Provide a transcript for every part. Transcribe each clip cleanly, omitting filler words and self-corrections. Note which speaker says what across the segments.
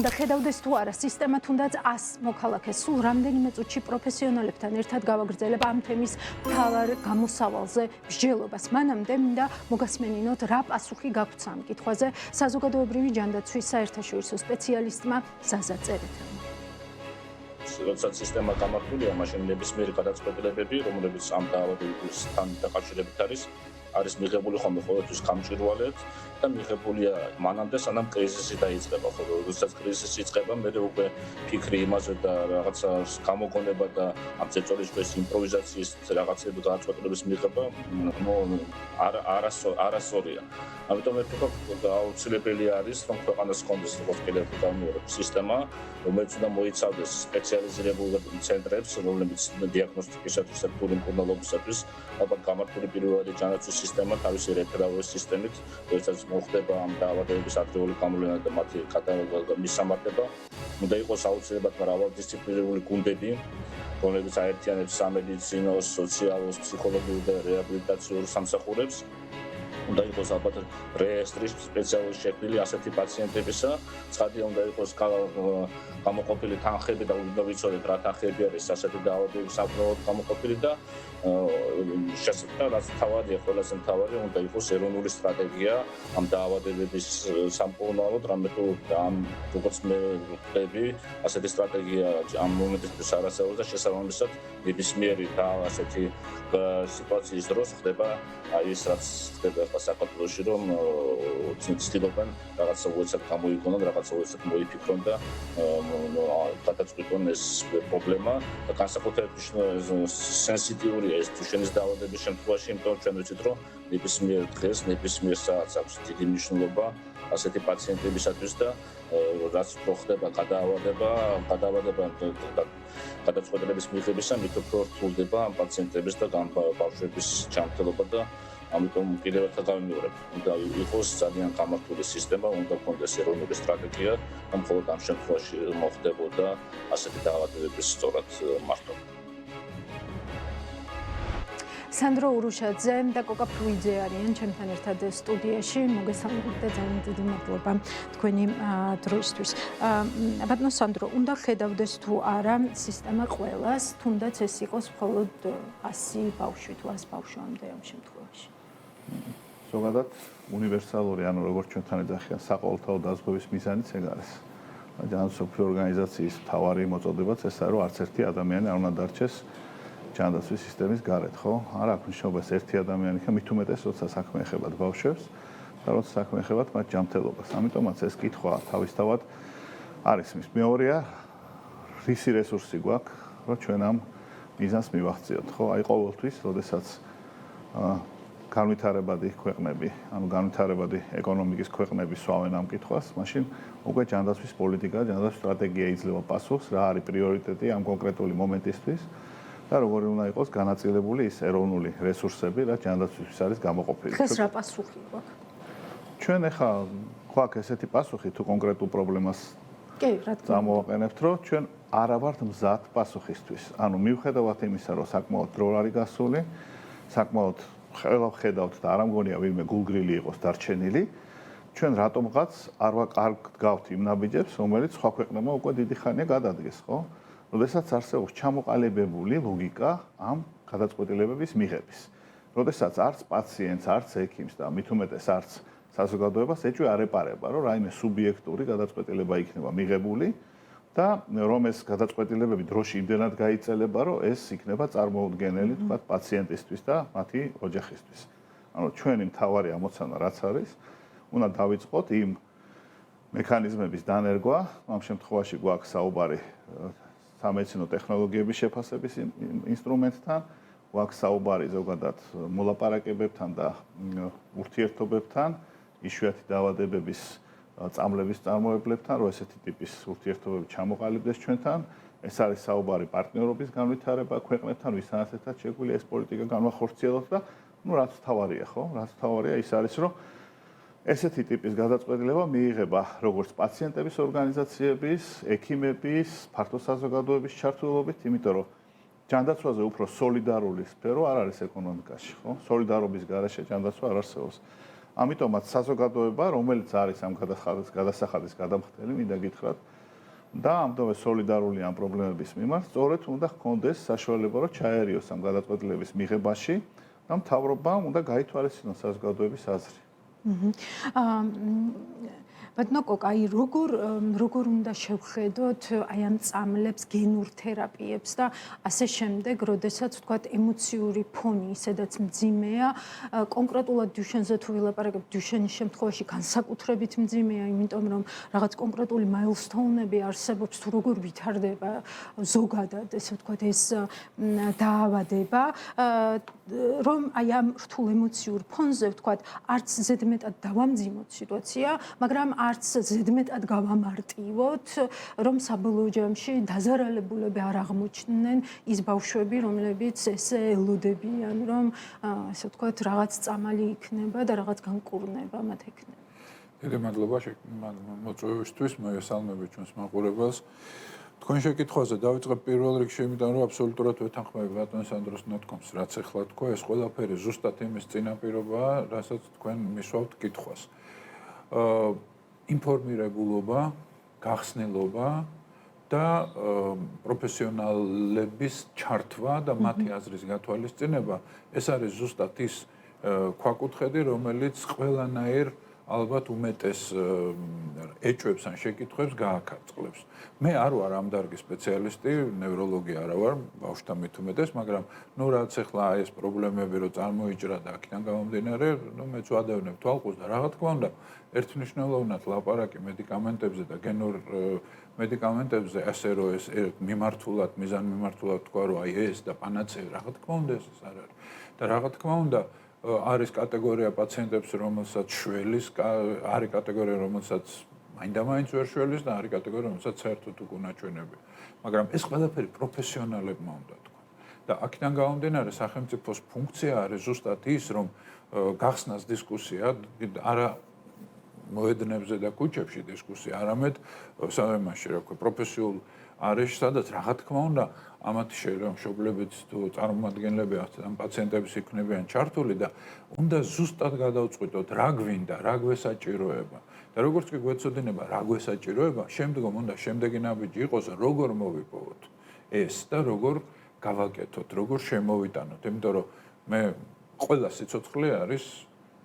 Speaker 1: უნდა ხედავდეს თუ არა სისტემა თუნდაც 100 მოქალაქეს სულ რამდენიმე წუთში პროფესიონალებთან ერთად გავაგრძელებ ამ თემის მთავარ გამოსავალზე მსჯელობას. მანამდე მინდა მოგასმენინოთ რა პასუხი გაქვთ ამ კითხვაზე საზოგადოებრივი ჯანდაცვის საერთაშორისო სპეციალისტმა ზაზა წერეთელმა.
Speaker 2: როდესაც სისტემა გამართულია, მაშინ ნებისმიერი გადაწყვეტილებები, რომლებიც ამ დაავადებასთან დაკავშირებით არის მიღებული ხოლმე ყოველთვის გამჭვირვალედ და მიღებულია მანამდე, სანამ კრიზისი დაიწყება. ხოლო როდესაც კრიზისი იწყება, მე უკვე ფიქრი იმაზე და რაღაცა გამოგონება და ამ წეწოლის დღეს იმპროვიზაციის რაღაცები გადაწყვეტილების მიღება არასწორია. ამიტომ მე ვფიქრობ, აუცილებელი არის, რომ ქვეყანას ჰქონდეს როგორც კიდევ სისტემა, რომელიც უნდა მოიცავდეს სპეციალიზირებულ ცენტრებს, რომლებიც დიაგნოსტიკისათვის და მკურნალობისათვის, ალბათ გამართული პირველადი ჯანდაცვის სისტემა თავისი რეფერალური სისტემით, როდესაც მოხდება ამ დაავადებების ადრეული გამოვლენა და მათი მისამართება, უნდა იყოს აუცილებლად მრავალდისციპლინარული გუნდები, რომლებიც აერთიანებს სამედიცინო, სოციალურ, ფსიქოლოგიურ და რეაბილიტაციურ სამსახურებს. უნდა იყოს ალბათ რეესტრი სპეციალური შექმნილი ასეთი პაციენტებისა, ცხადია უნდა იყოს გამოყოფილი თანხები და უნდა ვიცოდეთ რა თანხები არის ასეთი დაავადებების საკმაოდ გამოყოფილი და შესაძლოა რაც თავადია ყველაზე მთავარი უნდა იყოს ეროვნული სტრატეგია ამ დაავადებების სამკურნალოდ, რამე თუ ამ როგორც მე ვხვდები, ასეთი სტრატეგია ამ მომენტისთვის არ არსებობს და შესაბამისად ნებისმიერი და ასეთი სიტუაციის დროს ხდება ის რაც ხდება საქართველოში, რომ ცდილობენ რაღაცა უეცად გამოიგონონ, რაღაცა უეცად მოიფიქრონ და გადაწყვიტონ ეს პრობლემა და განსაკუთრებით სენსიტიურია ეს თუშენის დაავადების შემთხვევაში, იმიტომ ჩვენ ვიცით, რომ ნებისმიერ დღეს, ნებისმიერ საათს აქვს დიდი მნიშვნელობა ასეთი პაციენტებისათვის და რაც უფრო ხდება გადაწყვეტილების მიღებისა, მით უფრო რთულდება ამ პაციენტების და ბავშვების ჯანმრთელობა და ამიტომ კიდევ ერთხელ გავიმეორებ, უნდა იყოს ძალიან გამართული სისტემა, უნდა გქონდეს ეროვნული სტრატეგია, და მხოლოდ ამ შემთხვევაში მოხდებოდა ასეთი დაავადებების სწორად მართვა.
Speaker 1: სანდრო ურუშაძე და კოკა ფრუიძე არიან ჩემთან ერთად სტუდიაში. მოგესალმებით და ძალიან დიდი მადლობა თქვენი დროისთვის. ბატონო სანდრო, უნდა ხედავდეს თუ არა სისტემა ყველას, თუნდაც ეს იყოს მხოლოდ 100 ბავშვი თუ 100 ბავშვამდე ამ შემთხვევაში.
Speaker 3: ზოგადად უნივერსალური, ანუ როგორც ჩვენთან ეძახიან, საყოველთაო დაზღვევის მიზანიც ეგ არის. ჯანდაცვის ორგანიზაციის მთავარი მოწოდებაც ესაა, რომ არც ერთი ადამიანი არ უნდა დარჩეს ჯანდაცვის სისტემის გარეთ, ხო? არ აქვს მნიშვნელობას ერთი ადამიანი, ხა მით უმეტეს, როცა საქმე ეხებათ ბავშვებს და როცა საქმე ეხებათ მათ ჯანმრთელობას. ამიტომაც ეს კითხვა თავისთავად არის მის. მეორეა, რისი რესურსი გვაქვს, რომ ჩვენ ამ მიზანს მივახციოთ, ხო? აი ყოველთვის, როდესაც განვითარებადი ქვეყნები, ანუ განვითარებადი ეკონომიკის ქვეყნები სვავენ ამ კითხვას, მაშინ უკვე ჯანდაცვის პოლიტიკა, ჯანდაცვის სტრატეგია იძლევა პასუხს, რა არის პრიორიტეტი ამ კონკრეტული მომენტისთვის და როგორი უნდა იყოს განაწილებული ის ეროვნული რესურსები, რაც ჯანდაცვისთვის არის გამოყოფილი.
Speaker 1: დღეს რა პასუხი გვაქვს?
Speaker 3: ჩვენ ახლა გვაქვს ესეთი პასუხი თუ კონკრეტულ პრობლემას წამოვაყენებთ, რომ ჩვენ არა ვართ მზად პასუხისთვის. ანუ მიუხედავად იმისა, რომ საკმაოდ დრო არის გასული, საკმაოდ ყველა ვხედავთ და არ ამგონია ვინმე გულგრილი იყოს დარჩენილი, ჩვენ რატომღაც არ ვაკარგავთ იმ ნაბიჯებს, რომელიც სხვა ქვეყნებმა უკვე დიდი ხანია გადადგეს, ხო? როდესაც არსებობს ჩამოყალიბებული ლოგიკა ამ გადაწყვეტილებების მიღების. როდესაც არც პაციენტს, არც ექიმს და მით უმეტეს არც საზოგადოებას ეჭვი არ ეპარება, რომ რაიმე სუბიექტური გადაწყვეტილება იქნება მიღებული და რომ ეს გადაწყვეტილებები დროში იმდენად გაიწელება, რომ ეს იქნება წარმოუდგენელი, თქვათ, პაციენტისთვის და მათი ოჯახისთვის. ანუ ჩვენი მთავარი ამოცანა რაც არის, უნდა დავიწყოთ იმ მექანიზმების დანერგვა, ამ შემთხვევაში გვაქვს საუბარი სამედიცინო ტექნოლოგიების შეფასების ინსტრუმენტთან, გვაქვს საუბარი ზოგადად მოლაპარაკებებთან და ურთიერთობებთან, იშვიათი დაავადებების წამლების წარმოებლებთან, რომ ესეთი ტიპის ურთიერთობები ჩამოყალიბდეს ჩვენთან. ეს არის საუბარი პარტნიორობის განვითარება ქვეყნებთან, ვისთანაც შეგვიძლია ეს პოლიტიკა განვახორციელოთ და რაც თავარია, ხო? რაც თავარია ის არის, რომ ესეთი ტიპის გადაწყვეტილება მიიღება როგორც პაციენტების ორგანიზაციების, ექიმების, ფართო საზოგადოების ჩართულობით, იმიტომ რომ ჯანდაცვაზე უფრო სოლიდარული სფერო არ არის ეკონომიკაში, ხო? სოლიდარობის გარეშე ჯანდაცვა არ არსებობს. ამიტომაც საზოგადოება, რომელიც არის ამ გადასახადის გადამხდელი, მინდა გითხრათ, და ამდომე სოლიდარული ამ პრობლემების მიმართ, სწორედ უნდა ჰქონდეს საშუალება, რომ ჩაერიოს ამ გადაწყვეტილების მიღებაში და მთავრობამ უნდა გაითვალისწინოს საზოგადოების აზრი.
Speaker 1: ბატონო კოკა, როგორ უნდა შევხედოთ აი ამ წამლებს, გენურ თერაპიებს და ასე შემდეგ, როდესაც ვთქვათ ემოციური ფონი ისედაც მძიმეა, კონკრეტულად დუშენზე თუ ვილაპარაკებ, დუშენის შემთხვევაში განსაკუთრებით მძიმეა, იმიტომ რომ რაღაც კონკრეტული მაილსტოუნები არსებობს, თუ როგორ ვითარდება ზოგადად, ესე ვთქვათ, ეს დაავადება, რომ აი ამ რთულ ემოციურ ფონზე ვთქვათ, არც ზედმეტად დავამძიმოთ სიტუაცია, მაგრამ არც ზედმეტად გავამარტივოთ, რომ საბოლოო ჯამში დაზარალებულები არ აღმოჩნდნენ ის ბავშვები, რომლებიც ესე ელოდებიან, რომ ასე ვთქვათ, რაღაც წამალი იქნება და რაღაც განკურნება მათ ექნება.
Speaker 4: დიდი მადლობა მოწვევისთვის, მოგესალმებით ჩვენს მაყურებელს. თქვენ შეკითხვაზე დავიწყებ პირველ რიგში, იმიტომ რომ აბსოლუტურად ვეთანხმები ბატონ სანდროს ნათქვამს, რაც ახლა თქვა, ეს ყველაფერი ზუსტად იმის წინაპირობაა, რასაც თქვენ მისვავთ კითხვას. ინფორმირებულობა, გახსნილობა და პროფესიონალების ჩართვა და მათი აზრის გათვალისწინება, ეს არის ზუსტად ის ქვაკუთხედი, რომელიც ყველანაირ ალბათ უმეტეს ეჭვებს ან შეკითხვებს გააკარწყლებს. მე არ ვარ ამ დარგის სპეციალისტი, ნევროლოგი არა ვარ, ბავშვთა მით უმეტეს, მაგრამ ნუ რაც ახლა ეს პრობლემები რო წარმოიჭრა და აქედან გამომდინარე, ნუ მეც ვადევნებ თვალყურს და რა თქმა უნდა, ერთმნიშვნელოვნად ლაპარაკი მედიკამენტებზე და გენურ მედიკამენტებზე, ასე რომ ეს მიმართულად, მიზანმიმართულად თქვა, რომ აი ეს და პანაცეა, რა თქმა უნდა ეს არ არის. და რა თქმა უნდა არის კატეგორია პაციენტებს, რომელსაც შველის, არის კატეგორია, რომელსაც მაინდა-მაინც ვერ შველის და არის კატეგორია, რომელსაც საერთოდ უკუნაჩვენებია. მაგრამ ეს ყველაფერი პროფესიონალებმა უნდა თქვა. და აქედან გამომდინარე, სახელმწიფოს ფუნქცია არის ზუსტად ის, რომ გახსნას დისკუსია, არა მოედნებზე და ქუჩებში დისკუსია, არამედ სამემაში, რა ვქო, პროფესიულ არეში, სადაც რა თქმა უნდა, ამათი შეიძლება მშობლებიც თუ წარმომადგენლები ამ პაციენტების იქნებიან ჩართული და უნდა ზუსტად გადავწყვიტოთ, რა გვინდა, რა გვესაჭიროება. და როგორც კი გვეცოდინება, რა გვესაჭიროება, შემდგომ უნდა შემდეგი ნაბიჯი იყოს, როგორ მოვიპოვოთ ეს და როგორ გავაკეთოთ, როგორ შემოვიტანოთ, იმიტომ რომ მე ყველა სიცოცხლე არის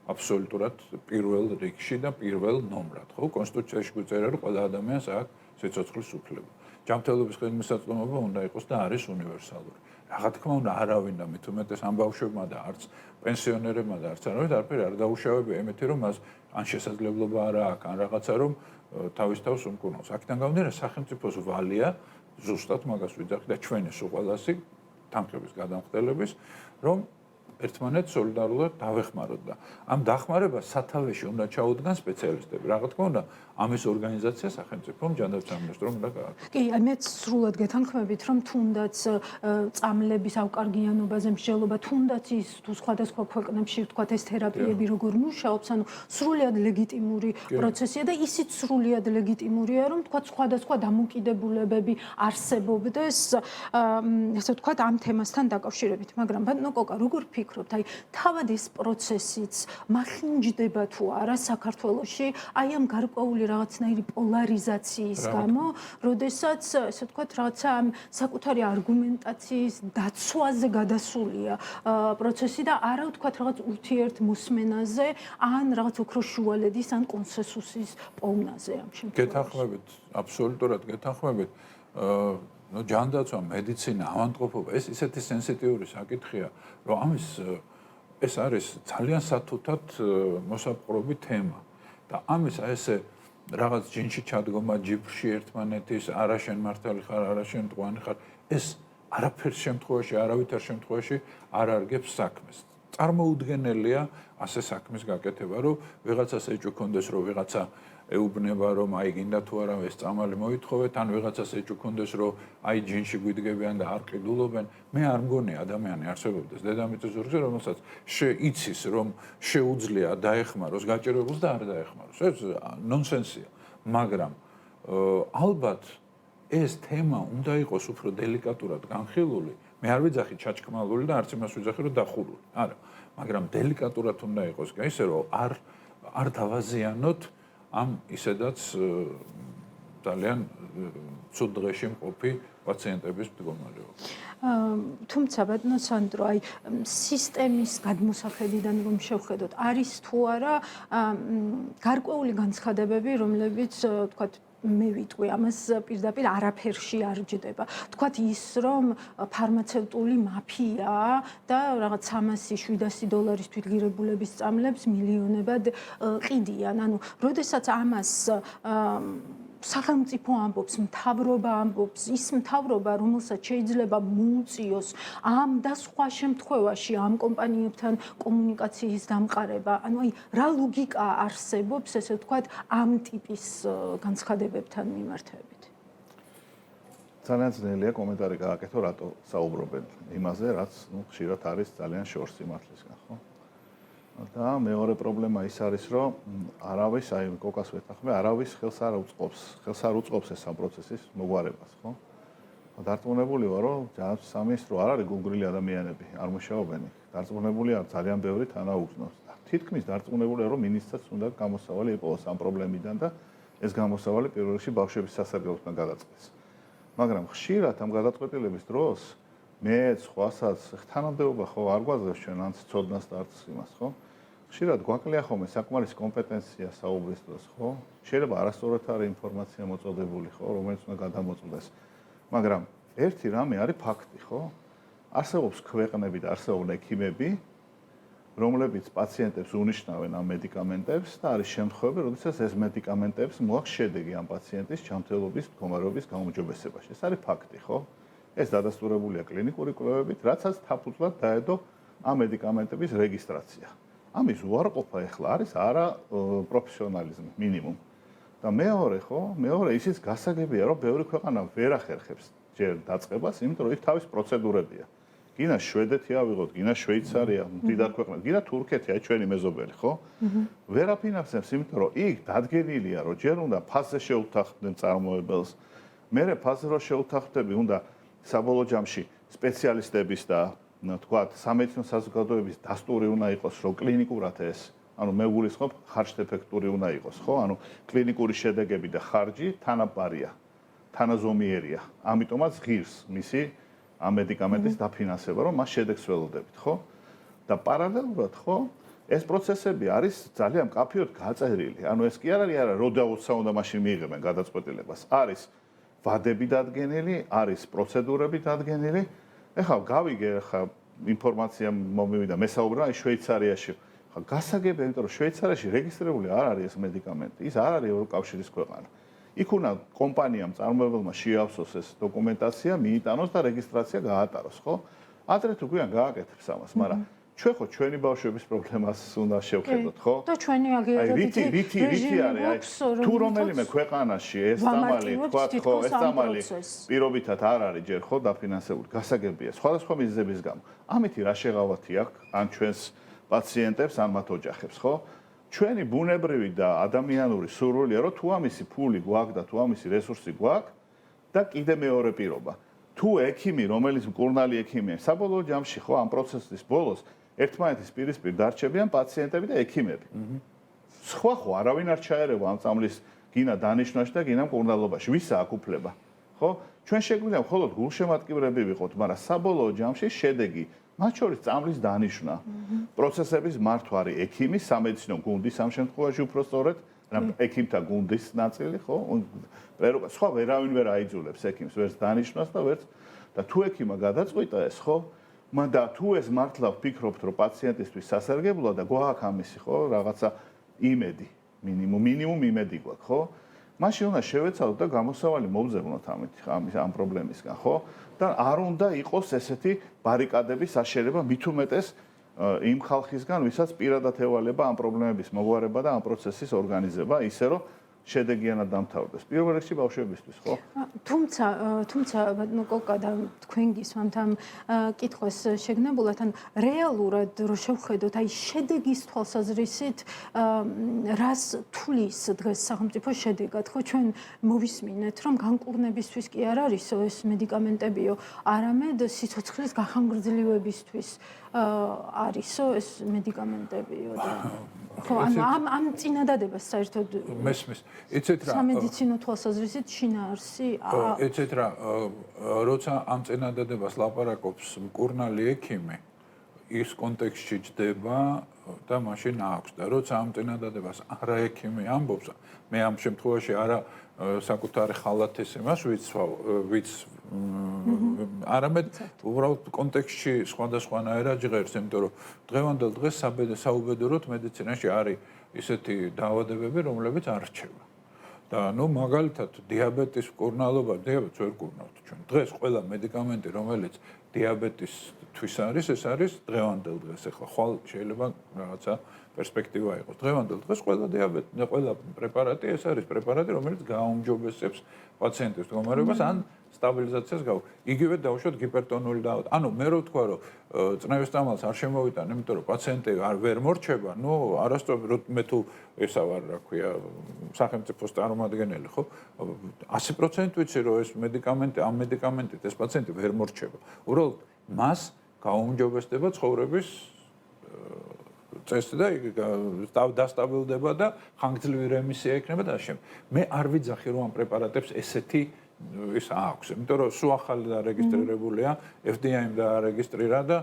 Speaker 4: აბსოლუტურად პირველ რიგში და პირველ ნომრად, ხო? კონსტიტუციაში გვიწერა, რომ ყველა ადამიანს აქვს სიცოცხლის უფლება. ჯანმრთელობის ხელმისაწვდომობა უნდა იყოს და არის უნივერსალური. რა თქმა უნდა, არავინ და მით უმეტეს ამ ბავშვებმა და არც პენსიონერებმა და არც არაფერი არ დაუშავებია იმით, რომ მას ან შესაძლებლობა არა აქვს, ან რაღაცა რომ თავის თავს უმკურნალს. აქედან გამომდინარე, სახელმწიფოს ვალია ზუსტად მაგას ვიძახი და ჩვენი სულ ყველასი თანხების გადამხდელების, რომ ერთმანეთს სოლიდარულად დავეხმაროთ და ამ დახმარებას სათავეში უნდა ჩაუდგან სპეციალისტები. რა თქმა უნდა, ამის ორგანიზაცია სახელმწიფომ ჯანდაცვის უნდა გააკეთოს.
Speaker 1: კი, მეც სრულად გეთანხმებით, რომ თუნდაც წამლების ავკარგიანობაზე მსჯელობა, თუნდაც ის თუ სხვადასხვა ქვეყნებში ვთქვათ ეს თერაპიები როგორ მუშაობს, ანუ სრულად ლეგიტიმური პროცესია და ისიც სრულად ლეგიტიმურია, რომ ვთქვათ სხვადასხვა დამოკიდებულებები არსებობდეს, ასე ვთქვათ, ამ თემასთან დაკავშირებით. მაგრამ ბატონო კოკა, როგორ ფიქრობთ, აი თავად ეს პროცესიც მახინჯდება თუ არა საქართველოში, აი ამ გარკვეული რაღაცნაირი პოლარიზაციის გამო, როდესაც, ასე ვთქვათ, რაღაცა ამ საკუთარი არგუმენტაციის დაცვაზე გადასულია პროცესი და არა ვთქვათ რაღაც ურთიერთმოსმენაზე, ან რაღაც ოქროს შუალედის, ან კონსენსუსის პოვნაზე ამ შემთხვევაში.
Speaker 4: გეთანხმებით, აბსოლუტურად გეთანხმებით. ნუ ჯანდაცვა, მედიცინა, ავადმყოფობა, ეს ისეთი სენსიტიური საკითხია, რომ ამის ეს არის ძალიან სათუთად მოსაპყრობი თემა. და ამის ესე რაღაც ჯინში ჩადგომა ჯიბრში ერთმანეთის, არა შენ მართალი ხარ, არა შენ მტყვანი ხარ, ეს არაფერ შემთხვევაში, არავითარ შემთხვევაში არ არგებს საქმეს. წარმოუდგენელია ასე საქმის გაკეთება, რომ ვიღაცას ეჭვი ქონდეს, რომ ვიღაცა ეუბნება, რომ აი გინდა თუ არა ეს წამალი მოითხოვეთ, ან ვიღაცას ეჭვი ქონდეს, რომ აი ჯინში გვიდგებიან და არ ყიდულობენ. მე არ მგონი ადამიანი არსებობდეს დედამიწის ზურგზე, რომელსაც იცის, რომ შეუძლია დაეხმაროს გაჭირებულს და არ დაეხმაროს. ეს ნონსენსია. მაგრამ ალბათ ეს თემა უნდა იყოს უფრო დელიკატურად განხილული. მე არ ვიძახი ჩაჭკმალული და არც იმას ვიძახი, რომ დახურული. არა, მაგრამ დელიკატურად უნდა იყოს, ისე რომ არ არ დავაზიანოთ ამ ისედაც ძალიან ცუდ დღეში მყოფი პაციენტების მდგომარეობა.
Speaker 1: თუმცა ბატონო სანდრო, აი სისტემის გადმოსახედიდან რომ შევხედოთ, არის თუ არა გარკვეული განცხადებები, რომლებიც თქვათ მე ვიტყვი ამას პირდაპირ არაფერში არ ჯდება. თქვათ ის, რომ ფარმაცევტული მაფიაა და რაღაც 300-700 თვითგირებულების წამლებს მილიონებად ყიდიან. ანუ, როდესაც ამას სახელმწიფო ამბობს, მთავრობა ამბობს, ის მთავრობა, რომელსაც შეიძლება მოუწიოს ამ და სხვა შემთხვევაში ამ კომპანიებთან კომუნიკაციის დამყარება, ანუ აი რა ლოგიკა არსებობს, ესე ვთქვათ, ამ ტიპის განცხადებებთან მიმართებით?
Speaker 3: ძალიან ძნელია კომენტარი გააკეთო, რატო საუბრობენ იმაზე, რაც ხშირად არის ძალიან შორს სიმართლისგან, ხო? და მეორე პრობლემა ის არის, რომ არავის, აი კოკას ვეთანხმე, არავის ხელს არ უწყობს ეს ამ პროცესის მოგვარებას, ხო? დარწმუნებული ვარ, რომ ჯანმრთელობის სამინისტრო არ არის გულგრილი ადამიანები, არ მუშაობენ. დარწმუნებული არ ძალიან ბევრი თანაუგზნობს. თითქმის დარწმუნებულია, რომ მინისტრს უნდა გამოსავალი იყოს ამ პრობლემიდან და ეს გამოსავალი პირველ რიგში ბავშვების სასარგებლოდ გადაწყდეს. მაგრამ ხშირად ამ გადაწყვეტილების დროს მე სხვასაც თანამდებობა ხო არ გვაძლევს ჩვენ ან ცოდნას და არც იმას, ხო? ხშირად გვაკლია ხოლმე საკმარის კომპეტენცია საუბრის დროს, ხო? შეიძლება არასწორად არის ინფორმაცია მოწოდებული, ხო, რომელიც უნდა გადამოწმდეს. მაგრამ ერთი რამე არის ფაქტი, ხო? არსებობს ქვეყნები და არსებობენ ექიმები, რომლებიც პაციენტებს უნიშნავენ ამ მედიკამენტებს და არის შემთხვევები, როდესაც ეს მედიკამენტებს მოაქვს შედეგი ამ პაციენტის ჯანმრთელობის მდგომარეობის გაუმჯობესებაში. ეს არის ფაქტი, ხო? ეს დადასტურებულია კლინიკური კვლევებით, რაცაც თაფუძვლად დაედო ამ მედიკამენტების რეგისტრაცია. ამის უარყოფა ეხლა არის არა პროფესიონალიზმი მინიმუმ. და მეორე ისიც გასაგებია, რომ ბევრი ქვეყანა ვერ ახერხებს ჯერ დაწყებას, იმიტომ რომ იქ თავის პროცედურებია. გინა შვედეთი ავიღოთ, გინა შვეიცარია, მდიდარ ქვეყნა, გინა თურქეთი, აი ჩვენი მეზობელი, ხო? ვერ აფინანსებს, იმიტომ რომ იქ დადგენილია, რომ ჯერ უნდა ფასზე შეუთანხმდნენ წარმოებელს, მერე ფასზე რო შეუთანხმდები, უნდა საბოლოო ჯამში სპეციალისტების და თქვათ სამედიცინო საზოგადოების დასტური უნდა იყოს, რომ კლინიკურად ეს, ანუ მე გულისხმობ ხარჯ-ეფექტური უნდა იყოს, ხო? ანუ კლინიკური შედეგები და ხარჯი თანაბარია, თანაზომიერია. ამიტომაც ღირს მისი ამ მედიკამენტის დაფინანსება, რომ მას შედეგს ველოდებით, ხო? და პარალელურად, ხო? ეს პროცესები არის ძალიან მკაფიოდ გაწერილი. ანუ ეს კი არ არის არა, რო დაუცა უნდა მაშინ მიიღებენ გადაწყვეტილებას. არის ვადები დადგენილი, არის პროცედურები დადგენილი. ეხლა გავიგე ინფორმაცია მომივიდა, მე საუბრობ აი შვეიცარიაში. ხა გასაგებია, იმიტომ რომ შვეიცარიაში რეგისტრირებული არ არის ეს მედიკამენტი. ის არ არის ევროკავშირის ქვეყანა. იქ უნდა კომპანიამ წარმოებელმა შეავსოს ეს დოკუმენტაცია, მიიტანოს და რეგისტრაცია გაატაროს, ხო? ადრე თუ გვიან გააკეთებს ამას, მაგრამ ჩვენ ხო ჩვენი ბავშვების პრობლემას უნდა შევხედოთ, ხო?
Speaker 1: და ჩვენი აგერებით
Speaker 3: რითი არის? თუ რომელიმე ქვეყანაში ეს წამალი, თქვათ, ხო, ეს წამალი პირობითად არ არის ჯერ ხო დაფინანსებული, გასაგებია სხვადასხვა მიზეზების გამო. ამითი რა შეღავათი აქვს ან ჩვენს პაციენტებს, ან მათ ოჯახებს, ხო? ჩვენი ბუნებრივი და ადამიანური სურვილია, რომ თუ ამისი ფული გვაქვს და თუ ამისი რესურსი გვაქვს და კიდე მეორე პირობა. თუ ექიმი, რომელიც მკურნალი ექიმია, საბოლოო ჯამში ხო ამ პროცესის ბოლოს ერთმანეთის პირისპირ დარჩებიან პაციენტები და ექიმები. სხვა ხო არავინ არ ჩაერევა ამ წამლის გინა დანიშნვაში და გინა მკურნალობაში. ვისა აქ უფლება? ხო? ჩვენ შეგვიძლია მხოლოდ გულშემატკივრები ვიყოთ, მაგრამ საბოლოო ჯამში შედეგი მათ შორის წამლის დანიშვნა, პროცესების მართვარი, ექიმის, სამედიცინო გუნდის ამ შემთხვევაში უფრო სწორედ, ექიმთა გუნდის ნაწილი, ხო? სხვა ვერავინ ვერ აიძულებს ექიმს, ვერც დანიშნას და ვერც და თუ ექიმა გადაწყვიტა ეს, ხო? და თუ ეს მართლა ვფიქრობთ, რომ პაციენტისთვის სასარგებლოა და გვაქვს ამისი, ხო, რაღაცა იმედი, მინიმუმ იმედი გვაქვს, ხო? მაშინ უნდა შევეცადოთ და გამოსავალი მოვძებნოთ ამ პრობლემისგან, ხო? და არ უნდა იყოს ესეთი ბარიკადების აშენება მით უმეტეს იმ ხალხისგან, ვისაც პირადად ევალება ამ პრობლემების მოგვარება და ამ პროცესის ორგანიზება, ისე რომ შედეგიანად დამთავრდეს. პირველ რიგში ბავშვებისთვის, ხო?
Speaker 1: თუმცა კოკა და თქვენ გისმენთ ამ კითხვას შეგნებულად, ან რეალურად რო შევხედოთ, აი შედეგის თვალსაზრისით, რას თulis დღეს სახელმწიფო შედეგად, ხო, ჩვენ მოვისმინეთ, რომ განკურნებისთვის კი არ არისო ეს მედიკამენტებიო, არამედ სიცოცხლის გახანგრძლივებისთვის არისო ეს მედიკამენტებიო და ხო, ამ წინადადებას საერთოდ
Speaker 4: მესმის. იცით რა?
Speaker 1: სამედიცინო თვალსაზრისით შინაარსი
Speaker 4: იცით რა, როცა ამ წინადადებას ლაპარაკობს მკურნალი ექიმი, ის კონტექსტში ჯდება და მაშინ აქვს და როცა ამ წინადადებას არა ექიმი ამბობს, მე ამ შემთხვევაში არა საკუთარი ხალათის იმას ვიც არამედ უბრალოდ კონტექსტში სხვადასხვანაირად ჟღერს, იმიტომ რომ დღევანდელ დღეს საუბედუროთ მედიცინაში არის ისეთი დაავადებები, რომლებიც არ რჩება. და მაგალითად დიაბეტის მკურნალობა, დიაბეტს ვერ გკურნავთ ჩვენ. დღეს ყველა მედიკამენტი, რომელიც დიაბეტისთვის არის, ეს არის დღევანდელ დღეს. ახლა ხვალ შეიძლება რაღაცა პერსპექტივა იყოს. დღევანდელ დღეს ყველა პრეპარატი ეს არის პრეპარატი, რომელიც გააუმჯობესებს პაციენტის მდგომარეობას ან სტაბილიზაციას იგივე დავუშვათ ჰიპერტონული დაავადება. ანუ მე რო ვთქვა, რომ წნევის წამალს არ შემოვიტან, იმიტომ რომ პაციენტი ვერ მორჩება, არასწორად მე თუ ესა ვარ, რა ქვია, სახელმწიფოს წარმომადგენელი, ხო? 100% ვიცი, რომ ეს ამ მედიკამენტით ეს პაციენტი ვერ მორჩება. უბრალოდ მას გააუმჯობესდება ცხოვრების წესი და დასტაბილდება და ხანგრძლივი რემისია იქნება და ამავდროულად. მე არ ვიძახი, რომ ამ პრეპარატებს ესეთი ის აქვს, იმიტომ რომ სულ ახალი დარეგისტრირებულია, FDA-მ დაარეგისტრირა და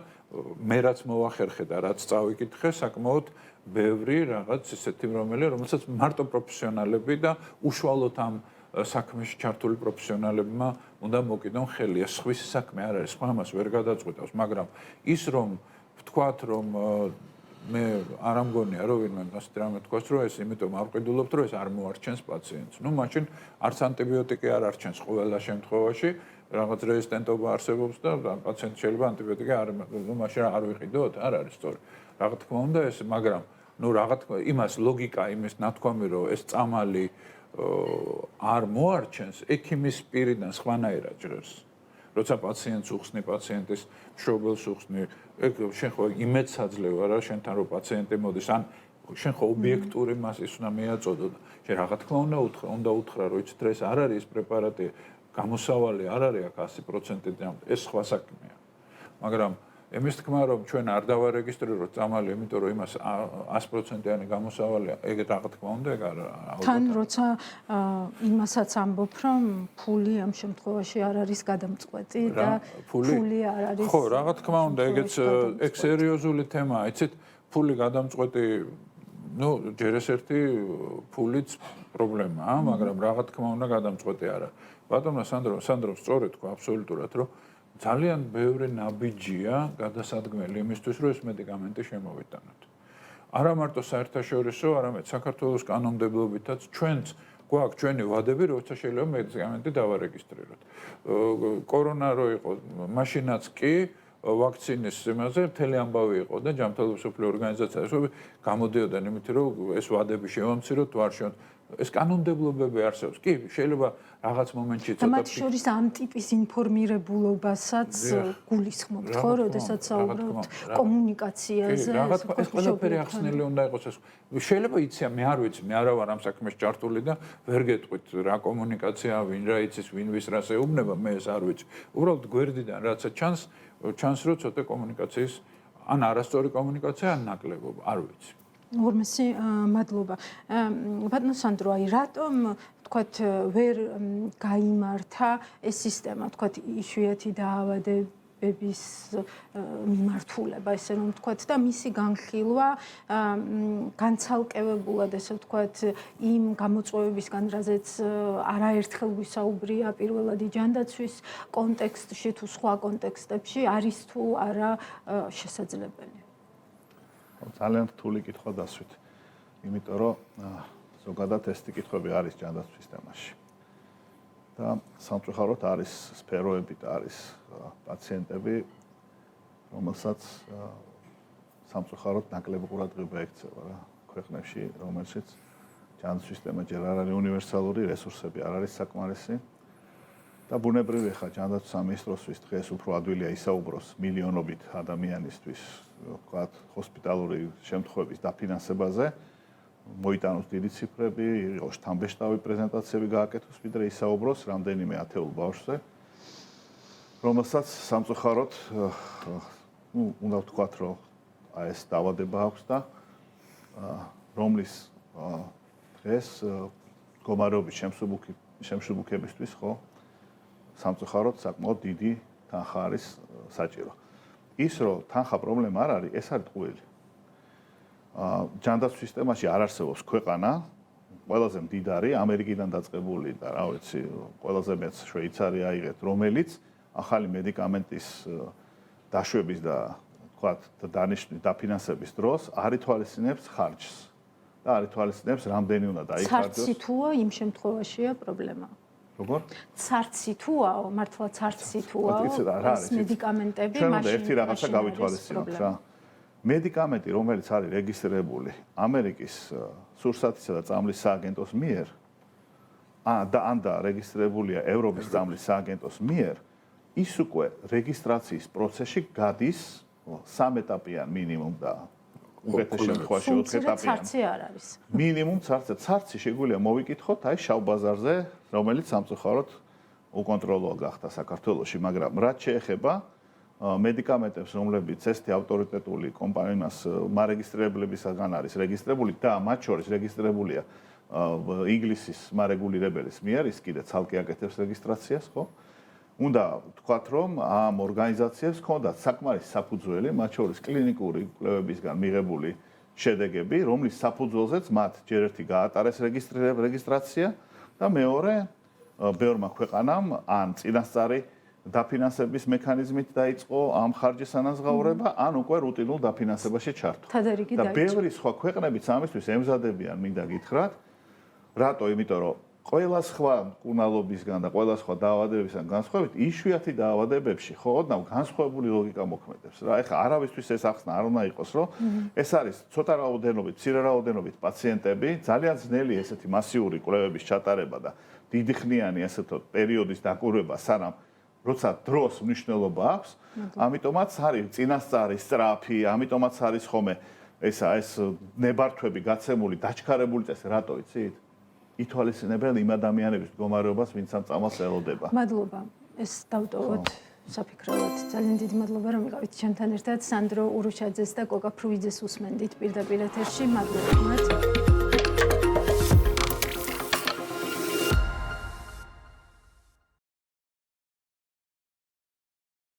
Speaker 4: მე რაც მოვახერხე და რაც წავიკითხე, საკმაოდ ბევრი რაღაც ისეთი რომელსაც მარტო პროფესიონალები და უშუალოდ ამ საქმეში ჩართული პროფესიონალებმა უნდა მოკიდონ ხელი. ეს ხვის საქმე არ არის, სხვა ამას ვერ გადაწყვეტავს, მაგრამ ის რომ ვთქვათ, რომ მე არ ამგონია, რომ ვინმე ასეთ რამე თქვას, რომ ეს იმიტომ არ ვყიდულობთ, რომ ეს არ მოარჩენს პაციენტს. მაშინ არც ანტიბიოტიკი არ არჩენს ყველა შემთხვევაში, რაღაც რეზისტენტობა არსებობს და პაციენტი შეიძლება ანტიბიოტიკი არ მაშინ არ ვიყიდოთ, არ არის სწორი. რა თქმა უნდა ეს, მაგრამ იმას ლოგიკა, იმის ნათქვამი, რომ ეს წამალი არ მოარჩენს, ექიმის პირიდან სხვანაირად ჟღერს. როცა პაციენტს უხსნი, პაციენტის მშობელს უხსნი, შენ ხო იმედს აძლევ რა შენთან რომ პაციენტი მოდის, ან შენ ხო ობიექტური მასის უნდა მიაწოდო და შენ რა თქმა უნდა უთხრა, რომ იცით ეს არ არის ეს პრეპარატი, გამოსავალი არ არის აქ 100%-ით, ეს სხვა საქმეა. მაგრამ ემის თქმა რომ ჩვენ არ დავარეგისტრიროთ წამალი, იმიტომ რომ იმას 100%-იანი გამოსავალია, ეგ რა თქმა უნდა ეგ არ ალბათ.
Speaker 1: თან როცა იმასაც ამბობ, რომ ფული ამ შემთხვევაში არ არის გადამწყვეტი და ფული არ არის.
Speaker 4: ხო, რა თქმა უნდა, ეგ სერიოზული თემაა, იცით, ფული გადამწყვეტი, ჯერ ეს ერთი ფულიც პრობლემაა, მაგრამ რა თქმა უნდა გადამწყვეტი არა. ბატონო სანდრო სწორედ თქვა აბსოლუტურად, რომ ძალიან ბევრი ნაბიჯია გადასადგმელი იმისთვის, რომ ეს მედიკამენტი შემოვიტანოთ. არა მარტო საერთაშორისო, არამედ საქართველოს კანონმდებლობითაც ჩვენც გვაქვს ჩვენი ვადები, როცა შეიძლება მედიკამენტი დავარეგისტრიროთ. კორონა რო იყო, მაშინაც კი ვაქცინის იმაზე მთელი ამბავი იყო და ჯანმრთელობის მსოფლიო ორგანიზაციაში გამოდიოდნენ იმით, რომ ეს ვადები შევამციროთ, თუ არ შევამციროთ. ეს კანონმდებლობები არსებობს. კი, შეიძლება რაღაც მომენტში
Speaker 1: ცოტა მათ შორის ამ ტიპის ინფორმირებულობასაც გულისხმობთ, ხო, როდესაც საუბრობთ კომუნიკაციაზე.
Speaker 4: ეს ყველაფერი ახსნილი უნდა იყოს ეს. შეიძლება იციან, მე არ ვიცი, მე არა ვარ ამ საქმეში ჩართული და ვერ გეტყვით რა კომუნიკაცია, ვინ რა იცის, ვინ ვის რას ეუბნება, მე ეს არ ვიცი. უბრალოდ გვერდიდან რაცა ჩანს, რომ ცოტა კომუნიკაციის ან არასწორი კომუნიკაცია, ან ნაკლებობა, არ ვიცი.
Speaker 1: ორმესი მადლობა. ბატონო სანდრო, აი რატომ თქვათ ვერ გაიმართა ეს სისტემა, თქვათ იშვიათი დაავადებების მიმართულება, ესე რომ ვთქვათ და მისი განხილვა განცალკევებულად, ესე ვთქვათ, იმ გამოწვევებისგან, რაზეც არაერთხელ ვისაუბრია პირველად ჯანდაცვის კონტექსტში თუ სხვა კონტექსტებში არის თუ არა შესაძლებელი.
Speaker 3: ძალიან რთული კითხვა დასვით. იმიტომ რომ ზოგადად ეს კითხვები არის ჯანდაცვის სისტემაში. და სამწუხაროდ არის სფეროები და არის პაციენტები, რომელსაც სამწუხაროდ ნაკლები ყურადღება ექცევა რა ქვეყნებში, რომელშიც ჯანდაცვის სისტემა ჯერ არ არის უნივერსალური, რესურსები არ არის საკმარისი. და ბუნებრივი ხა ჯანდაცვის სამინისტროსთვის დღეს უფრო ადვილია ისაუბროს მილიონობით ადამიანისთვის, ვთქვათ, ჰოსპიტალური შემთხვევების დაფინანსებაზე. მოიტანოს დიდი ციფრები, იყოს შთამბეჭდავი პრეზენტაციები გააკეთოს, ვიდრე ისაუბროს რამდენიმე ათეულ ბავშვზე, რომელსაც სამწუხაროდ, უნდა ვთქვათ, რომ ეს დაავადება აქვს და რომლის დღეს მდგომარეობის შემსუბუქებისთვის ხო სამწუხაროდ საკმაოდ დიდი თანხა არის საჭირო. ის რომ თანხა პრობლემა არ არის, ეს არის ტყუილი. ჯანდაცვის სისტემაში არ არსებობს ქვეყანა, ყველაზე მდიდარი, ამერიკიდან დაწყებული და რა ვიცი, ყველაზე მეც შვეიცარია აიღეთ, რომელიც ახალი მედიკამენტის დაშვების და თქვათ დანიშნვის დაფინანსების დროს არ ითვალისწინებს ხარჯს და არ ითვალისწინებს რამდენი უნდა დაიხარჯოს.
Speaker 1: ცარცი თუა იმ შემთხვევაშია პრობლემა.
Speaker 3: როგორ?
Speaker 1: ცარცი თუაო, მართლა ცარცი თუაო, ეს მედიკამენტები
Speaker 3: მაშინ ჩვენ ერთი რაღაცა გავითვალისწინოთ რა. მედიკამენტი, რომელიც არის რეგისტრირებული ამერიკის სურსათისა და წამლის სააგენტოს მიერ, ან და რეგისტრირებულია ევროპის წამლის სააგენტოს მიერ, ის უკვე რეგისტრაციის პროცესში გადის 3 ეტაპიან მინიმუმ და უკეთეს შემთხვევაში 4 ეტაპიან.
Speaker 1: ცარცი არ არის.
Speaker 3: მინიმუმ ცარცი შეგვიძლია მოვიკითხოთ აი შავ ბაზარზე, რომელიც სამწუხაროდ უკონტროლოა გახდა საქართველოში, მაგრამ რაც შეეხება მედიკამენტებს, რომლებიც ესეთი ავტორიტეტული კომპანიას მარეგისტრირებლებისგან არის რეგისტრირებული და მათ შორის რეგისტრირებულია ინგლისის მარეგულირებელის მიერ, ის კიდე ცალკე აკეთებს რეგისტრაციას, ხო? უნდა ვთქვათ, რომ ამ ორგანიზაციებს ჰქონდათ საკმარისი საფუძველი, მათ შორის კლინიკური კვლევებისგან მიღებული შედეგები, რომლის საფუძველზეც მათ ჯერ ერთი გაატარეს რეგისტრაცია და მეორე ბევრმა ქვეყანამ ან წინასწარი დაფინანსების მექანიზმით დაიწყო ამ ხარჯის ანაზღაურება, ან უკვე რუტინულ დაფინანსებაში ჩართო. და ბევრი სხვა ქვეყნებიც ამისთვის ემზადებიან, მინდა გითხრათ, რატო? იმიტომ რომ ყველა სხვა მკურნალობისგან და ყველა სხვა დაავადებებისგან განსხვავებით, იშვიათი დაავადებებში ხო ოდნავ განსხვავებული ლოგიკა მოქმედებს რა. ეხლა არავისთვის ეს ახსნა არ უნდა იყოს, რომ ეს არის ცოტა რაოდენობით, მცირე რაოდენობით პაციენტები, ძალიან ძნელი ესეთი მასიური კვლევების ჩატარება და დიდხნიანი ასე ვთქვათ პერიოდის დაკვირვება, სანამ როცა დროს მნიშვნელობა აქვს, ამიტომაც არის წინასწარი სწრაფი, ამიტომაც არის ხომე ეს ნებართვები გაცემული, დაჩქარებული წესი, რატო იცით? ითვალისწინებენ იმ ადამიანების მდგომარეობას, ვინც ამ წამალს ელოდება.
Speaker 1: მადლობა. ეს დავტოვოთ საფიქრებად. ძალიან დიდი მადლობა, რომ იყავით ჩემთან ერთად. სანდრო ურუშაძეს და კოკა ფრუიძეს უსმენდით პირდაპირ ეთერში. მადლობა.